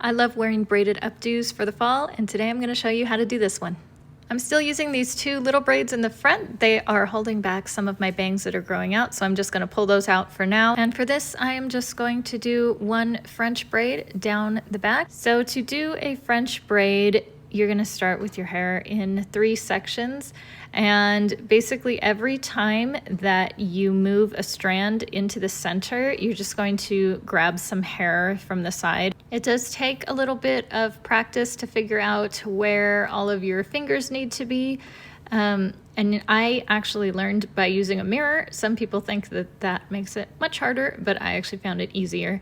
I love wearing braided updos for the fall, and today I'm going to show you how to do this one. I'm still using these two little braids in the front. They are holding back some of my bangs that are growing out, so I'm just going to pull those out for now. And for this, I am just going to do one French braid down the back. So to do a French braid, you're going to start with your hair in 3 sections, and basically every time that you move a strand into the center, you're just going to grab some hair from the side. It does take a little bit of practice to figure out where all of your fingers need to be. And I actually learned by using a mirror. Some people think that that makes it much harder, but I actually found it easier.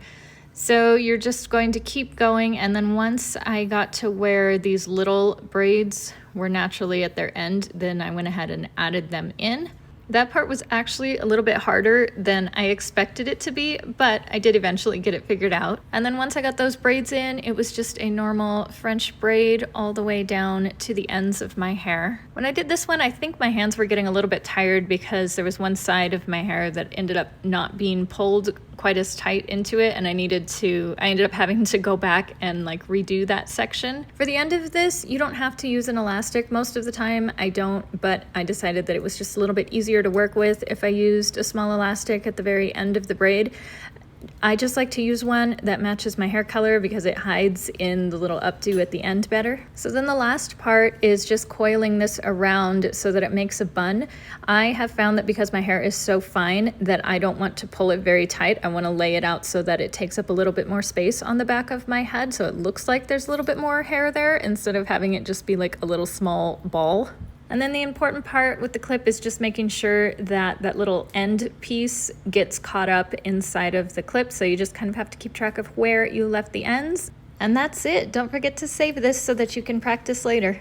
So you're just going to keep going, and then once I got to where these little braids were naturally at their end, then I went ahead and added them in. That part was actually a little bit harder than I expected it to be, but I did eventually get it figured out. And then once I got those braids in, it was just a normal French braid all the way down to the ends of my hair. When I did this one, I think my hands were getting a little bit tired because there was one side of my hair that ended up not being pulled quite as tight into it, and I ended up having to go back and like redo that section. For the end of this, you don't have to use an elastic. Most of the time I don't, but I decided that it was just a little bit easier to work with if I used a small elastic at the very end of the braid. I just like to use one that matches my hair color because it hides in the little updo at the end better. So then the last part is just coiling this around so that it makes a bun. I have found that because my hair is so fine that I don't want to pull it very tight. I want to lay it out so that it takes up a little bit more space on the back of my head, so it looks like there's a little bit more hair there instead of having it just be like a little small ball. And then the important part with the clip is just making sure that that little end piece gets caught up inside of the clip. So you just kind of have to keep track of where you left the ends. And that's it. Don't forget to save this so that you can practice later.